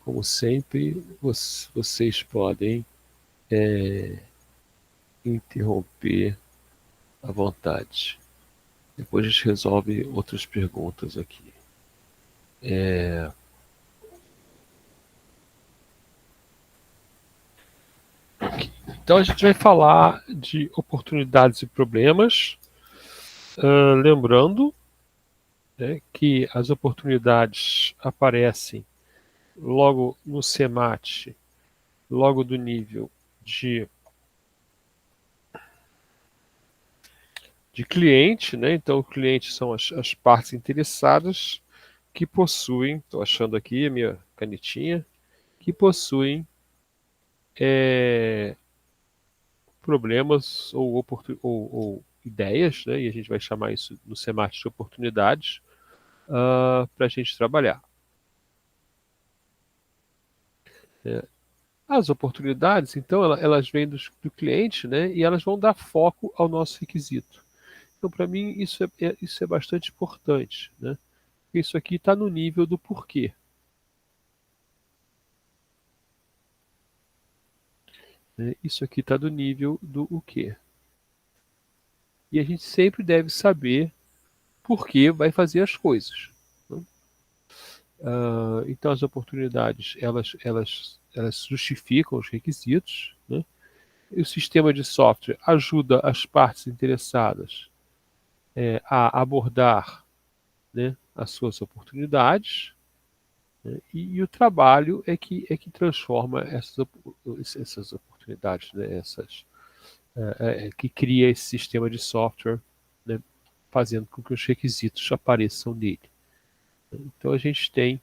Como sempre, vocês podem interromper à vontade. Depois a gente resolve outras perguntas aqui. Então a gente vai falar de oportunidades e problemas, lembrando, né, que as oportunidades aparecem logo no CEMAT, logo do nível de cliente, né? Então, o cliente são as partes interessadas que possuem, estou achando aqui a minha canetinha, que possuem problemas ou ideias, né? E a gente vai chamar isso no CEMAT de oportunidades, para a gente trabalhar. As oportunidades, então, elas vêm do cliente, né? E elas vão dar foco ao nosso requisito. Então, para mim, isso é bastante importante, né? Isso aqui está no nível do porquê. Né? Isso aqui está do nível do o quê. E a gente sempre deve saber por que vai fazer as coisas. Né? Então, as oportunidades, elas justificam os requisitos, né? E o sistema de software ajuda as partes interessadas a abordar, né, as suas oportunidades, né? E o trabalho é que transforma essas oportunidades, né? Que cria esse sistema de software, né? Fazendo com que os requisitos apareçam nele. Então a gente tem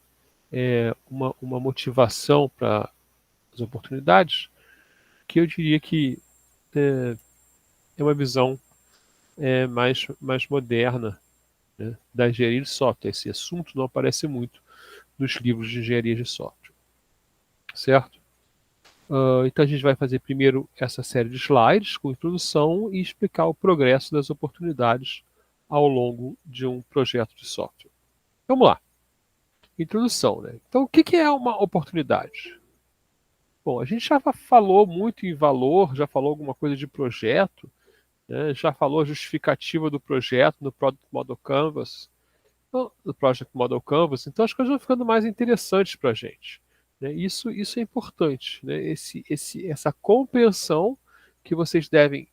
uma motivação para as oportunidades que eu diria que é uma visão mais moderna, né, da engenharia de software. Esse assunto não aparece muito nos livros de engenharia de software, certo? Então a gente vai fazer primeiro essa série de slides com introdução e explicar o progresso das oportunidades ao longo de um projeto de software. Vamos lá. Introdução, né? Então, o que é uma oportunidade? Bom, a gente já falou muito em valor, já falou alguma coisa de projeto, né? Já falou a justificativa do projeto no Product Model Canvas, no Project Model Canvas, então as coisas vão ficando mais interessantes para a gente. Né? Isso é importante, né? Essa compreensão que vocês devem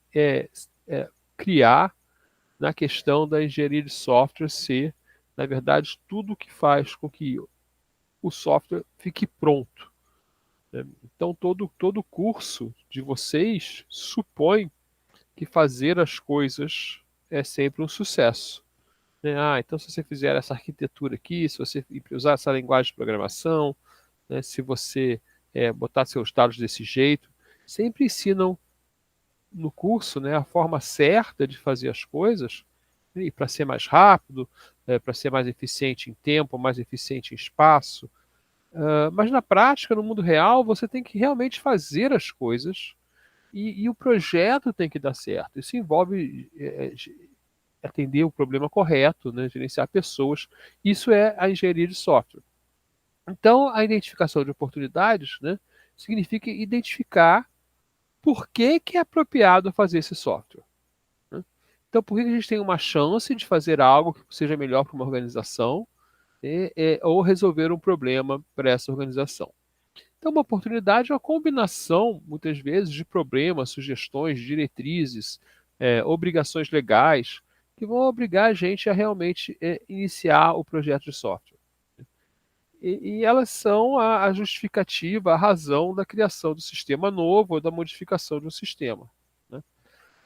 criar na questão da engenharia de software ser, na verdade, tudo que faz com que o software fique pronto. Né? Então, todo curso de vocês supõe que fazer as coisas é sempre um sucesso. Né? Então se você fizer essa arquitetura aqui, se você usar essa linguagem de programação, né, se você botar seus dados desse jeito, sempre ensinam no curso, né, a forma certa de fazer as coisas, né, e para ser mais rápido, para ser mais eficiente em tempo, mais eficiente em espaço. Mas na prática, no mundo real, você tem que realmente fazer as coisas e o projeto tem que dar certo. Isso envolve atender o problema correto, né, gerenciar pessoas. Isso é a engenharia de software. Então, a identificação de oportunidades, né, significa identificar por que é apropriado fazer esse software. Né? Então, por que a gente tem uma chance de fazer algo que seja melhor para uma organização, ou resolver um problema para essa organização. Então, uma oportunidade é uma combinação, muitas vezes, de problemas, sugestões, diretrizes, obrigações legais, que vão obrigar a gente a realmente iniciar o projeto de software. E elas são a justificativa, a razão da criação do sistema novo ou da modificação de um sistema. Né?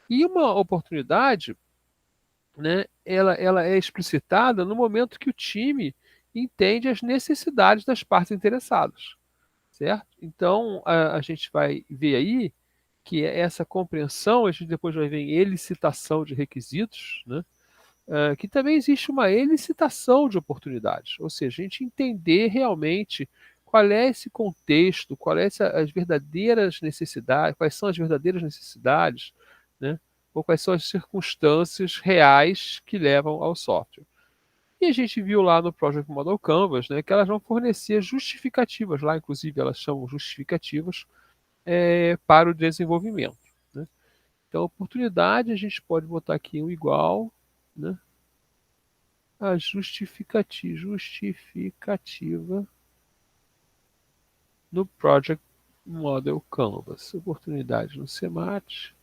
E uma oportunidade, né, ela é explicitada no momento que o time entende as necessidades das partes interessadas. Certo? Então, a gente vai ver aí que essa compreensão, a gente depois vai ver em elicitação de requisitos, né? Que também existe uma elicitação de oportunidades, ou seja, a gente entender realmente qual é esse contexto, as verdadeiras necessidades, quais são as verdadeiras necessidades, né? Ou quais são as circunstâncias reais que levam ao software. E a gente viu lá no Project Model Canvas, né, que elas vão fornecer justificativas, lá inclusive elas chamam justificativas para o desenvolvimento, né? Então, oportunidade, a gente pode botar aqui um igual, né, a justificativa no Project Model Canvas. Oportunidade no CMAT.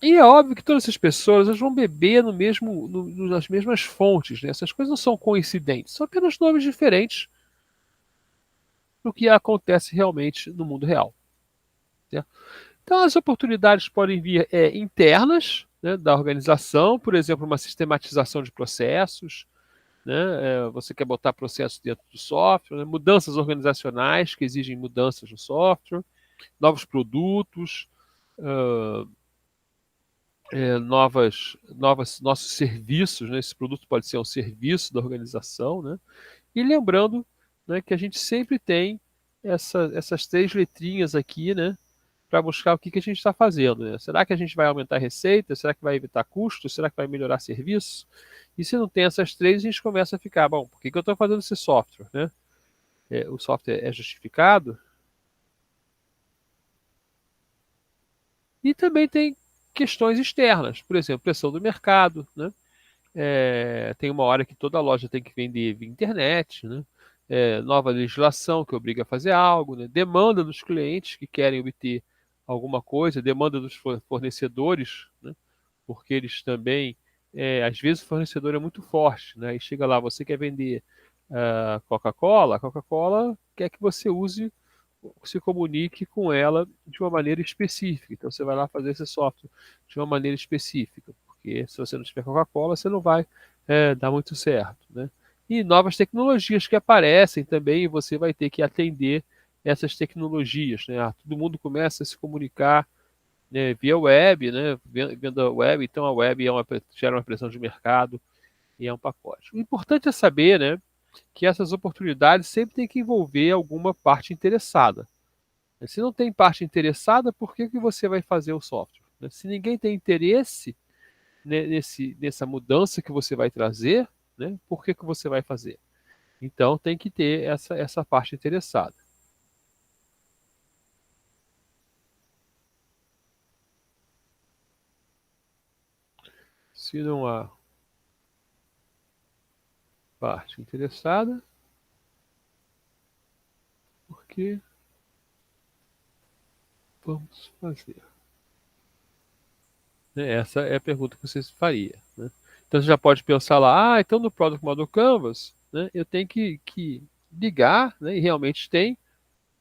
E é óbvio que todas essas pessoas elas vão beber nas mesmas fontes, né? Essas coisas não são coincidentes, são apenas nomes diferentes do que acontece realmente no mundo real, certo? Então, as oportunidades podem vir internas, né, da organização, por exemplo, uma sistematização de processos, né? Você quer botar processos dentro do software, né? Mudanças organizacionais que exigem mudanças no software, novos produtos, uh, nossos serviços, né? Esse produto pode ser um serviço da organização, né? E lembrando, né, que a gente sempre tem essas três letrinhas aqui, né, para buscar o que a gente está fazendo, né? Será que a gente vai aumentar a receita? Será que vai evitar custos? Será que vai melhorar serviço? E se não tem essas três, a gente começa a ficar, bom, por que eu estou fazendo esse software, né? O software é justificado? E também tem questões externas, por exemplo, pressão do mercado, né? Tem uma hora que toda loja tem que vender via internet, né? Nova legislação que obriga a fazer algo, né? Demanda dos clientes que querem obter alguma coisa, demanda dos fornecedores, né? Porque eles também, às vezes o fornecedor é muito forte, né? E chega lá, você quer vender Coca-Cola, a Coca-Cola quer que você se comunique com ela de uma maneira específica. Então você vai lá fazer esse software de uma maneira específica, porque se você não tiver Coca-Cola, você não vai dar muito certo, né? E novas tecnologias que aparecem também, e você vai ter que atender essas tecnologias, né? Todo mundo começa a se comunicar, né, via web, né? Vendo a web, então a web gera uma pressão de mercado e é um pacote. O importante é saber, né, que essas oportunidades sempre tem que envolver alguma parte interessada. Se não tem parte interessada, por que você vai fazer o software? Se ninguém tem interesse nessa mudança que você vai trazer, né, por que você vai fazer? Então tem que ter essa parte interessada. Se não há parte interessada, por que vamos fazer? Essa é a pergunta que você faria, né? Então você já pode pensar lá, então no Product Model Canvas, né, eu tenho que ligar, né, e realmente tem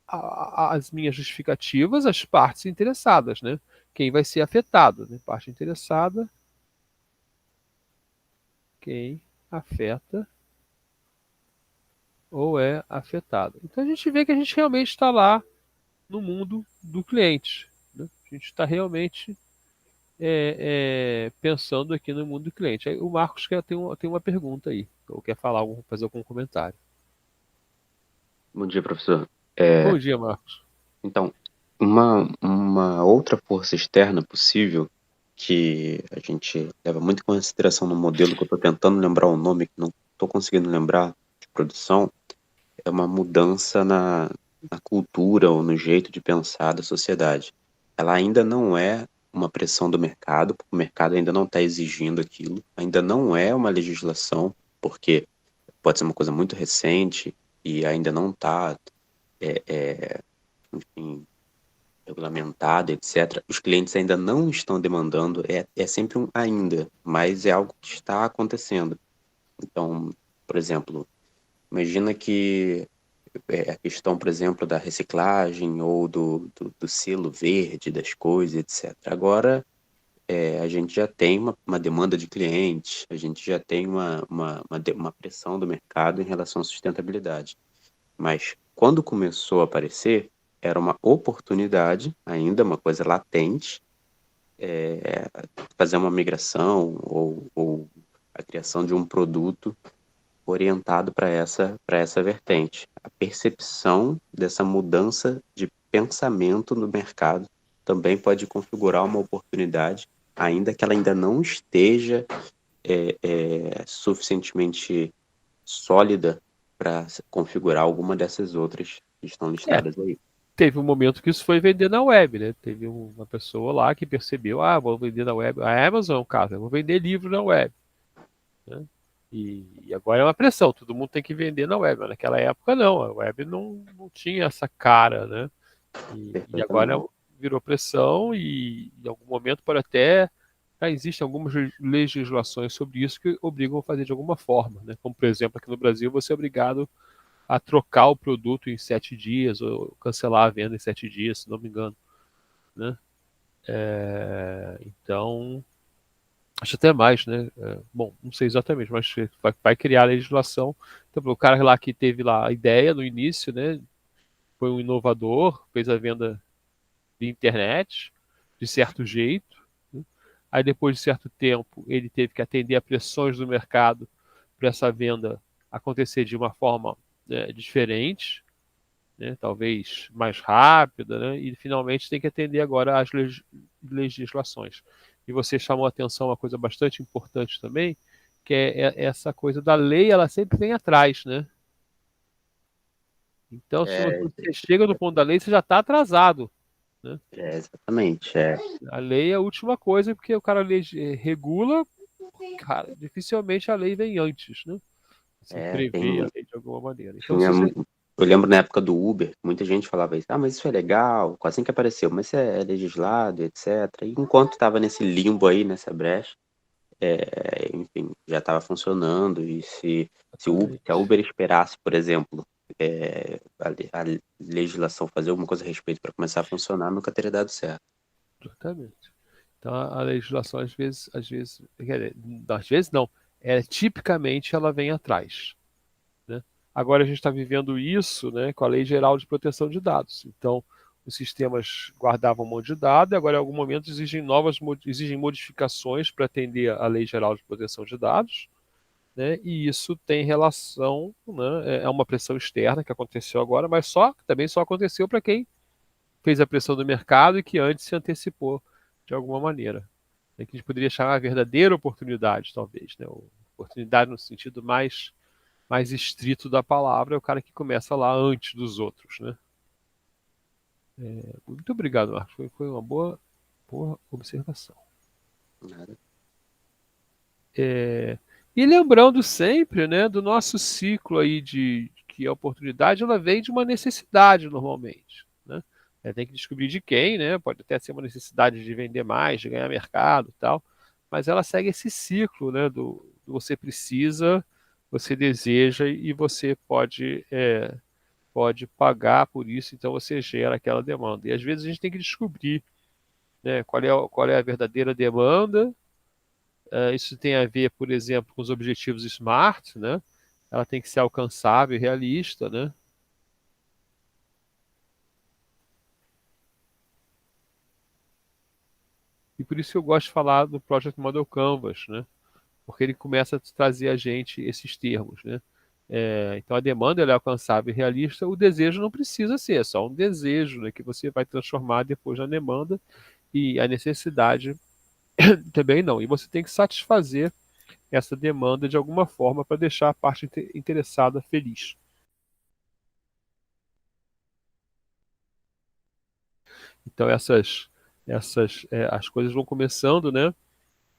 as minhas justificativas, as partes interessadas, né? Quem vai ser afetado, né? Parte interessada, quem afeta ou é afetado. Então a gente vê que a gente realmente está lá no mundo do cliente, né? A gente está realmente pensando aqui no mundo do cliente. Aí o Marcos tem uma pergunta aí, ou quer falar, fazer algum comentário. Bom dia, professor. Bom dia, Marcos. Então, uma outra força externa possível que a gente leva muito em consideração no modelo que eu estou tentando lembrar o nome, que não estou conseguindo lembrar de produção, é uma mudança na cultura ou no jeito de pensar da sociedade. Ela ainda não é uma pressão do mercado, porque o mercado ainda não está exigindo aquilo, ainda não é uma legislação, porque pode ser uma coisa muito recente e ainda não está, enfim, regulamentado, etc. Os clientes ainda não estão demandando, é sempre um ainda, mas é algo que está acontecendo. Então, por exemplo, imagina que a questão, por exemplo, da reciclagem ou do selo verde das coisas, etc. Agora, a gente já tem uma demanda de clientes, a gente já tem uma pressão do mercado em relação à sustentabilidade. Mas quando começou a aparecer, era uma oportunidade, ainda uma coisa latente, fazer uma migração ou a criação de um produto orientado para essa vertente. A percepção dessa mudança de pensamento no mercado também pode configurar uma oportunidade, ainda que ela ainda não esteja é suficientemente sólida para configurar alguma dessas outras que estão É, listadas aí. teve um momento que isso foi vender na web, né? Teve uma pessoa lá que percebeu, vou vender na web. A Amazon, cara, eu vou vender livro na web, né? E agora é uma pressão, todo mundo tem que vender na web. Mas naquela época não, a web não tinha essa cara, né? E agora Perfeitamente. virou pressão e em algum momento pode até já existem algumas legislações sobre isso que obrigam a fazer de alguma forma, né? Como, por exemplo, aqui no Brasil, você é obrigado a trocar o produto em 7 dias ou cancelar a venda em 7 dias, se não me engano, né? Então, acho até mais, né? Bom, não sei exatamente, mas vai criar a legislação. Então, o cara lá que teve lá a ideia no início, né? Foi um inovador, fez a venda de internet de certo jeito, né? Aí depois de certo tempo ele teve que atender a pressões do mercado para essa venda acontecer de uma forma diferente, né? Talvez mais rápida, né? E finalmente tem que atender agora às legislações. E você chamou a atenção uma coisa bastante importante também, que é essa coisa da lei, ela sempre vem atrás, né? Então, se É, você chega no ponto da lei, você já está atrasado, né? exatamente. A lei é a última coisa, porque o cara regula, cara, dificilmente a lei vem antes, né? Você prevê a Tem, lei de alguma maneira. Então, tinha, se você. eu lembro na época do Uber, muita gente falava isso, mas isso é legal, assim que apareceu, mas isso é legislado, etc. E enquanto estava nesse limbo aí, nessa brecha, enfim, já estava funcionando, e se a Exatamente. Uber esperasse, por exemplo, a legislação fazer alguma coisa a respeito para começar a funcionar, nunca teria dado certo. Exatamente. Então, a legislação, quer dizer, às vezes não, tipicamente ela vem atrás, né? Agora a gente está vivendo isso, né, com a Lei Geral de Proteção de Dados. Então, os sistemas guardavam um monte de dados e agora, em algum momento, exigem modificações para atender a Lei Geral de Proteção de Dados, né? E isso tem relação, né, é uma pressão externa que aconteceu agora, mas também só aconteceu para quem fez a pressão do mercado e que antes se antecipou de alguma maneira. É que a gente poderia chamar a verdadeira oportunidade, talvez, né? Oportunidade no sentido mais estrito da palavra, é o cara que começa lá antes dos outros, né? Muito obrigado, Marcos. Foi uma boa observação. Nada. E lembrando sempre, né, do nosso ciclo aí de que a oportunidade ela vem de uma necessidade normalmente, né? Tem que descobrir de quem, né? Pode até ser uma necessidade de vender mais, de ganhar mercado, e tal, mas ela segue esse ciclo, né? Do você precisa, você deseja e você pode pagar por isso, então você gera aquela demanda. E às vezes a gente tem que descobrir, né, qual é a verdadeira demanda. Isso tem a ver, por exemplo, com os objetivos SMART, né? Ela tem que ser alcançável e realista, né? E por isso que eu gosto de falar do Project Model Canvas, né? Porque ele começa a trazer a gente esses termos, né? Então a demanda ela é alcançável e realista, o desejo não precisa ser, é só um desejo, né, que você vai transformar depois na demanda e a necessidade também não. E você tem que satisfazer essa demanda de alguma forma para deixar a parte interessada feliz. Então as coisas vão começando, né,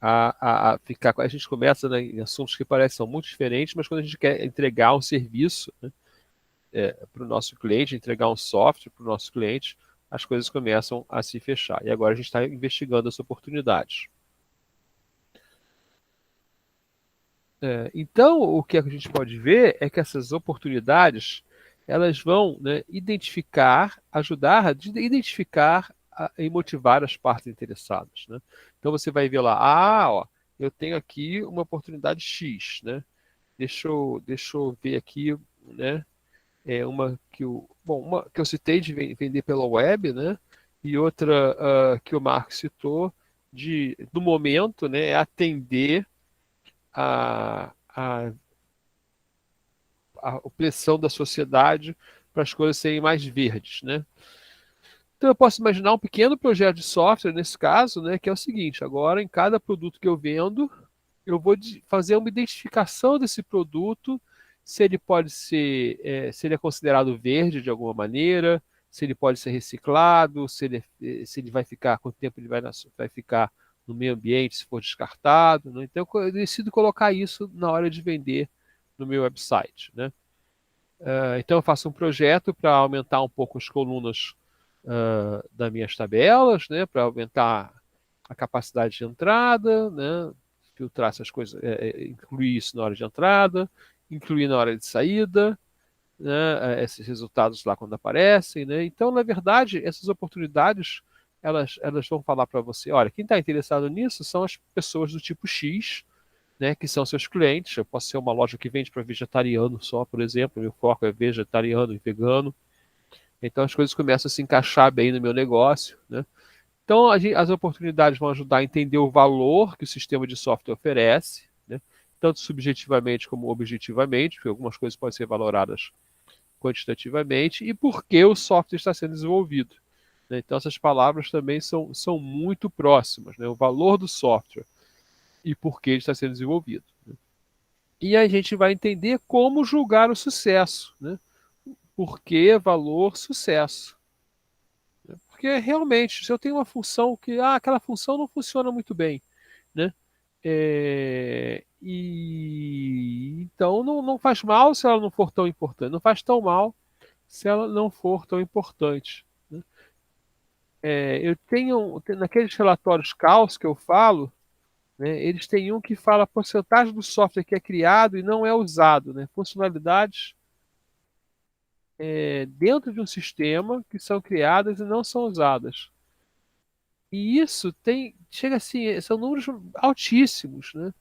a ficar. A gente começa, né, em assuntos que parecem são muito diferentes, mas quando a gente quer entregar um serviço, né, para o nosso cliente, entregar um software para o nosso cliente, as coisas começam a se fechar. E agora a gente está investigando essa oportunidade. Então, o que a gente pode ver é que essas oportunidades elas vão, né, ajudar a identificar e motivar as partes interessadas, né? Então você vai ver lá, ó, eu tenho aqui uma oportunidade X, né? Deixa eu ver aqui, né? Uma que eu citei de vender pela web, né? E outra que o Marco citou do momento, né? É atender a pressão da sociedade para as coisas serem mais verdes, né? Então eu posso imaginar um pequeno projeto de software nesse caso, né, que é o seguinte: agora em cada produto que eu vendo, eu vou fazer uma identificação desse produto, se ele pode ser, se ele é considerado verde de alguma maneira, se ele pode ser reciclado, se ele vai ficar, quanto tempo ele vai ficar no meio ambiente, se for descartado, né? Então eu decido colocar isso na hora de vender no meu website, né? Então eu faço um projeto para aumentar um pouco as colunas das minhas tabelas, né? Para aumentar a capacidade de entrada, né? Filtrar essas coisas, incluir isso na hora de entrada, incluir na hora de saída, né? Esses resultados lá quando aparecem, né? Então, na verdade, essas oportunidades elas vão falar para você, olha, quem está interessado nisso são as pessoas do tipo X, né, que são seus clientes. Eu posso ser uma loja que vende para vegetariano só, por exemplo, meu foco é vegetariano e vegano. Então as coisas começam a se encaixar bem no meu negócio, né? Então as oportunidades vão ajudar a entender o valor que o sistema de software oferece, né? Tanto subjetivamente como objetivamente, porque algumas coisas podem ser valoradas quantitativamente, e por que o software está sendo desenvolvido, né? Então essas palavras também são muito próximas, né? O valor do software e por que ele está sendo desenvolvido, né? E a gente vai entender como julgar o sucesso, né? Por que valor sucesso? Porque realmente, se eu tenho uma função que aquela função não funciona muito bem, né? E então não faz mal se ela não for tão importante, não faz tão mal se ela não for tão importante, né? Eu tenho naqueles relatórios caos que eu falo, né, eles têm um que fala a porcentagem do software que é criado e não é usado, né? Funcionalidades dentro de um sistema que são criadas e não são usadas. E isso chega assim, são números altíssimos, né?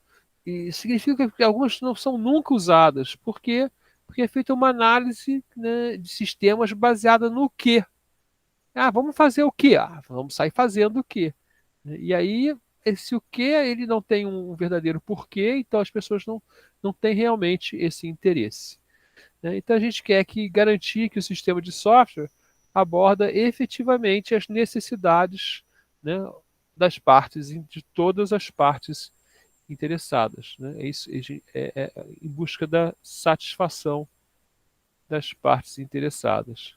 E significa que algumas não são nunca usadas. Por quê? Porque é feita uma análise, né, de sistemas baseada no quê? Vamos fazer o quê? Vamos sair fazendo o quê? E aí, esse o quê, ele não tem um verdadeiro porquê, então as pessoas não têm realmente esse interesse, né? Então a gente quer garantir que o sistema de software aborda efetivamente as necessidades, né, das partes, de todas as partes interessadas, né? É isso, em busca da satisfação das partes interessadas.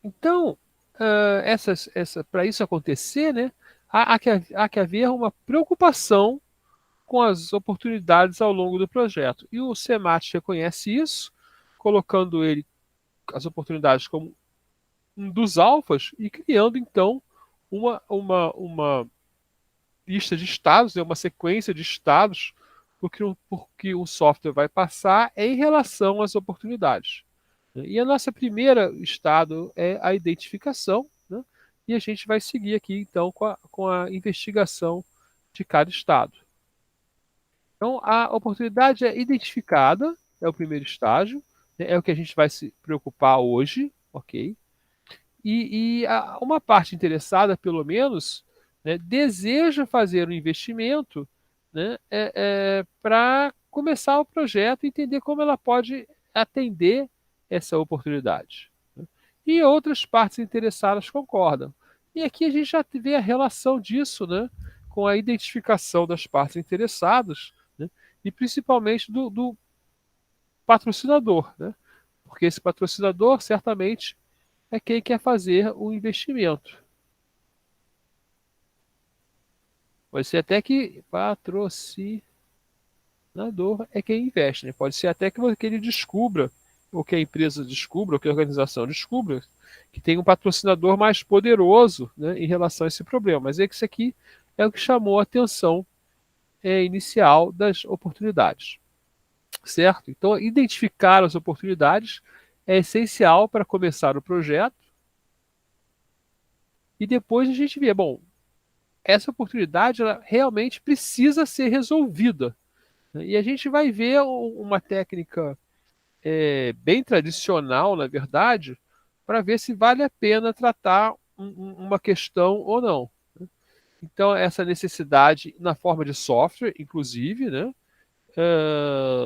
Então, para isso acontecer, né, há que haver uma preocupação com as oportunidades ao longo do projeto. E o SEMAT reconhece isso, colocando as oportunidades como um dos alfas e criando, então, uma lista de estados, né, uma sequência de estados porque o software vai passar em relação às oportunidades. E a nossa primeira estado é a identificação, né? E a gente vai seguir aqui, então, com a investigação de cada estado. Então, a oportunidade é identificada, é o primeiro estágio, né? É o que a gente vai se preocupar hoje, ok? Uma parte interessada, pelo menos, né, deseja fazer um investimento, né, para começar o projeto e entender como ela pode atender essa oportunidade, né? E outras partes interessadas concordam. E aqui a gente já vê a relação disso, né, com a identificação das partes interessadas, né, e principalmente do patrocinador, né? Porque esse patrocinador certamente é quem quer fazer o investimento. Pode ser até que patrocinador é quem investe, né? Pode ser até que ele descubra, ou que a empresa descubra, ou que a organização descubra, que tem um patrocinador mais poderoso, né, em relação a esse problema. Mas isso aqui é o que chamou a atenção inicial das oportunidades. Certo? Então, identificar as oportunidades é essencial para começar o projeto. E depois a gente vê, bom, essa oportunidade ela realmente precisa ser resolvida. E a gente vai ver uma técnica bem tradicional, na verdade, para ver se vale a pena tratar uma questão ou não. Então, essa necessidade na forma de software, inclusive, né,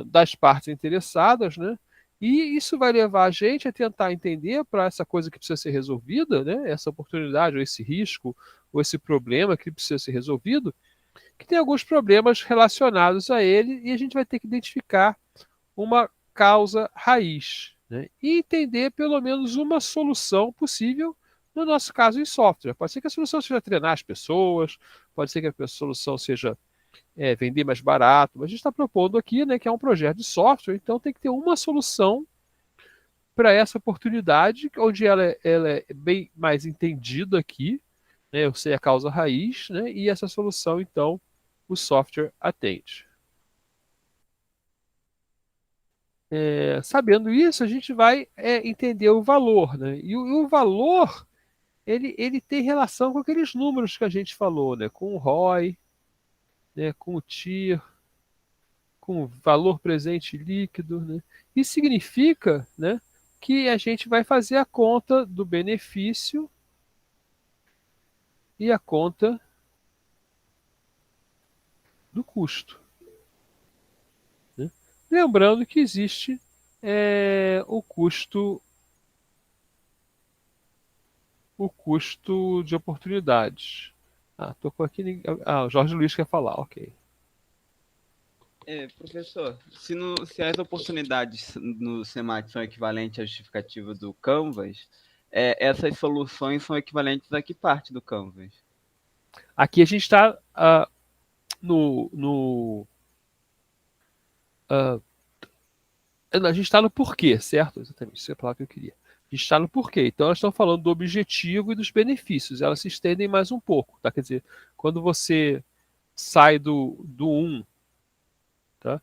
das partes interessadas, né, E isso vai levar a gente a tentar entender para essa coisa que precisa ser resolvida, né? Essa oportunidade, ou esse risco, ou esse problema que precisa ser resolvido, que tem alguns problemas relacionados a ele e a gente vai ter que identificar uma causa raiz, né? E entender pelo menos uma solução possível, no nosso caso em software. Pode ser que a solução seja treinar as pessoas, pode ser que a solução seja vender mais barato, mas a gente está propondo aqui, né, que é um projeto de software, então tem que ter uma solução para essa oportunidade, onde ela é bem mais entendida aqui, né, eu sei a causa raiz, né, e essa solução, então, o software atende. Sabendo isso, a gente vai entender o valor, né? E o valor ele tem relação com aqueles números que a gente falou, né? Com o ROI, né? Com o TIR, com o valor presente líquido, né? Isso significa, né, que a gente vai fazer a conta do benefício e a conta do custo, né? Lembrando que existe o custo de oportunidades. Tocou aqui. O Jorge Luiz quer falar, ok. Professor, se as oportunidades no SEMAT são equivalentes à justificativa do Canvas, essas soluções são equivalentes a que parte do Canvas? Aqui a gente está no a gente está no porquê, certo? Exatamente, isso é a palavra que eu queria. A gente está no porquê. Então, elas estão falando do objetivo e dos benefícios. Elas se estendem mais um pouco, tá? Quer dizer, quando você sai do 1, tá?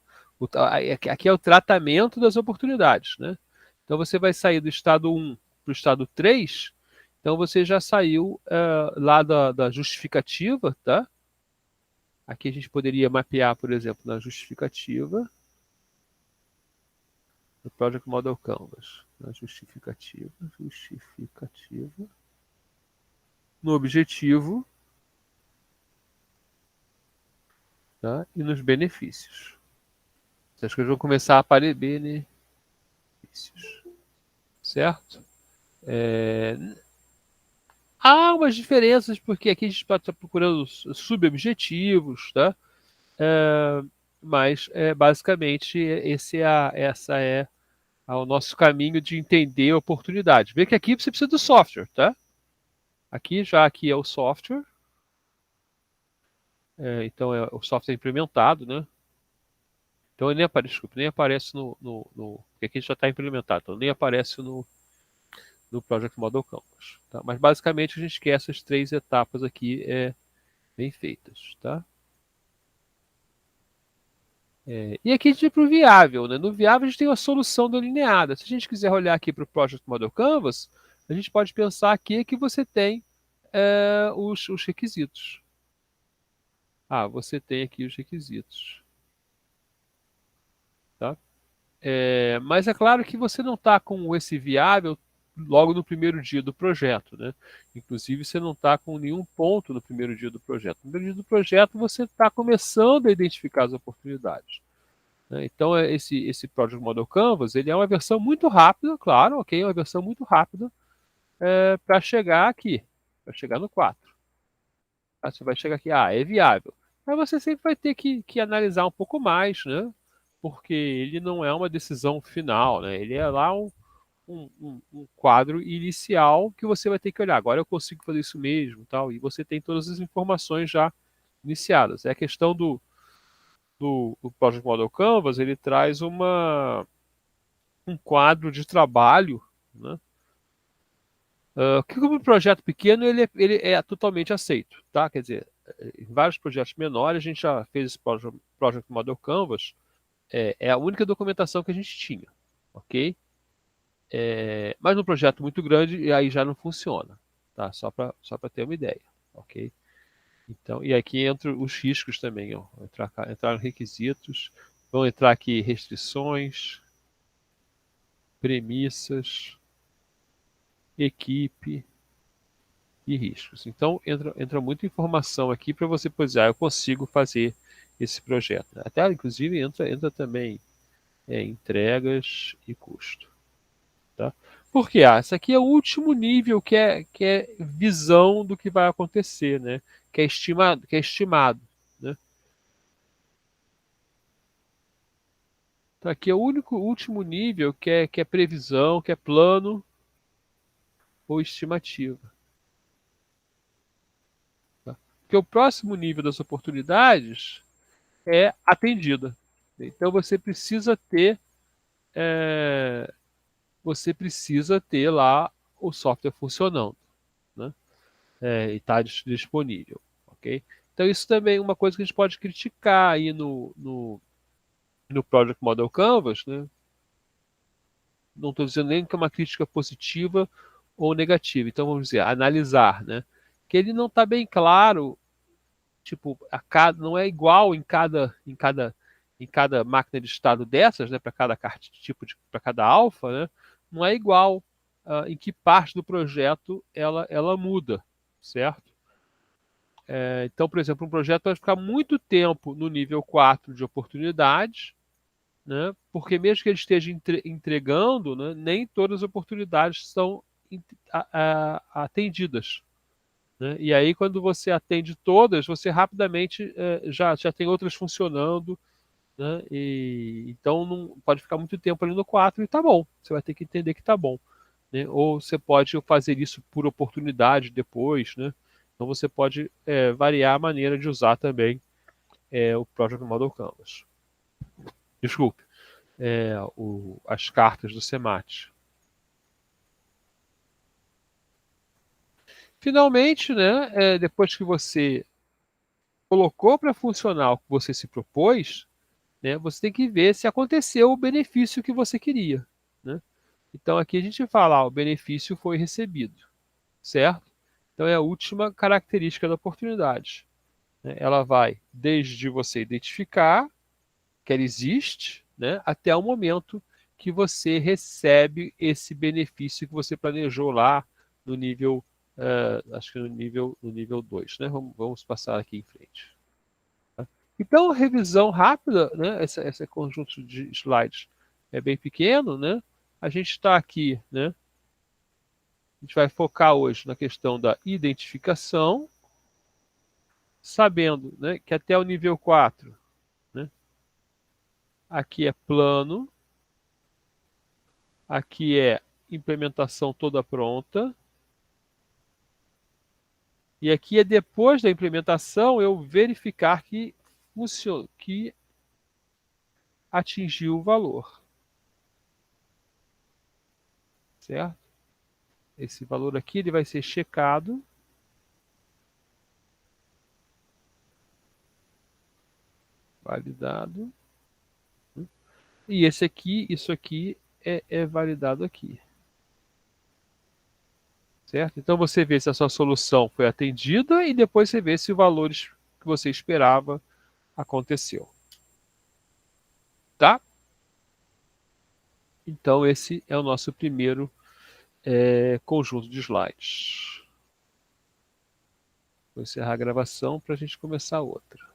Aqui é o tratamento das oportunidades, né? Então, você vai sair do estado 1 para o estado 3, então você já saiu lá da justificativa, tá? Aqui a gente poderia mapear, por exemplo, na justificativa, no Project Model Canvas, na justificativa, no objetivo, tá? E nos benefícios. As coisas vão começar a aparecer benefícios, certo? Há umas diferenças, porque aqui a gente está procurando subobjetivos, tá? Mas basicamente essa é o nosso caminho de entender a oportunidade. Vê que aqui você precisa do software, tá? Aqui é o software, então o software implementado, né? Então ele nem aparece porque aqui já está implementado, então nem aparece no Project Model Canvas, tá? Mas basicamente a gente quer essas 3 etapas aqui bem feitas, tá? E aqui a gente para o viável, né? No viável a gente tem uma solução delineada. Se a gente quiser olhar aqui para o Project Model Canvas, a gente pode pensar aqui que você tem os requisitos. Você tem aqui os requisitos. Tá? Mas é claro que você não está com esse viável logo no primeiro dia do projeto, né? Inclusive, você não está com nenhum ponto no primeiro dia do projeto. No primeiro dia do projeto, você está começando a identificar as oportunidades, né? Então, esse Project Model Canvas, ele é uma versão muito rápida, claro, ok? É uma versão muito rápida para chegar aqui, para chegar no 4. Você vai chegar aqui, é viável. Mas você sempre vai ter que analisar um pouco mais, né? Porque ele não é uma decisão final, né? Ele é lá um quadro inicial que você vai ter que olhar. Agora eu consigo fazer isso mesmo, tal, e você tem todas as informações já iniciadas. É a questão do Project Model Canvas, ele traz um quadro de trabalho, né? Que como projeto pequeno ele é totalmente aceito, tá? Quer dizer, em vários projetos menores a gente já fez esse Project Model Canvas, é a única documentação que a gente tinha, ok? Mas no projeto muito grande aí já não funciona, tá? Só para ter uma ideia, ok? Então, e aqui entram os riscos também, ó. Entrar requisitos, vão entrar aqui restrições, premissas, equipe e riscos. Então, entra muita informação aqui para você poder dizer, eu consigo fazer esse projeto. Até, inclusive, entra também entregas e custo. Tá? Porque esse aqui é o último nível que é visão do que vai acontecer, né? Que é estimado, né? Então aqui é o último nível que é previsão, que é plano ou estimativa. Tá? Porque o próximo nível das oportunidades é atendida. Então é, você precisa ter lá o software funcionando, né? E está disponível, ok? Então isso também é uma coisa que a gente pode criticar aí no Project Model Canvas, né? Não estou dizendo nem que é uma crítica positiva ou negativa. Então vamos dizer, analisar, né? Que ele não está bem claro, tipo, não é igual em cada máquina de estado dessas, né? Para cada para cada alfa, né? Não é igual em que parte do projeto ela muda, certo? Então, por exemplo, um projeto vai ficar muito tempo no nível 4 de oportunidades, né? Porque mesmo que ele esteja entregando, né, nem todas as oportunidades são atendidas. Né? E aí, quando você atende todas, você rapidamente já tem outras funcionando. Né? Então, não pode ficar muito tempo ali no 4 e tá bom. Você vai ter que entender que tá bom. Né? Ou você pode fazer isso por oportunidade depois. Né? Então, você pode variar a maneira de usar também o Project Model Canvas. Desculpe. As cartas do SEMAT. Finalmente, né, depois que você colocou para funcionar o que você se propôs, né, você tem que ver se aconteceu o benefício que você queria. Né? Então aqui a gente fala, o benefício foi recebido, certo? Então é a última característica da oportunidade. Né? Ela vai desde você identificar que ela existe, né, até o momento que você recebe esse benefício que você planejou lá no nível, acho que no nível 2. Né? Vamos passar aqui em frente. Tá? Então, revisão rápida, né? Esse conjunto de slides é bem pequeno, né? A gente está aqui, né? A gente vai focar hoje na questão da identificação, sabendo, né, que até o nível 4, né, aqui é plano, aqui é implementação toda pronta. E aqui é depois da implementação eu verificar que funciona, que atingiu o valor. Certo? Esse valor aqui ele vai ser checado. Validado. E isso aqui é validado aqui. Certo? Então você vê se a sua solução foi atendida e depois você vê se os valores que você esperava aconteceu. Tá? Então esse é o nosso primeiro conjunto de slides. Vou encerrar a gravação para a gente começar outra.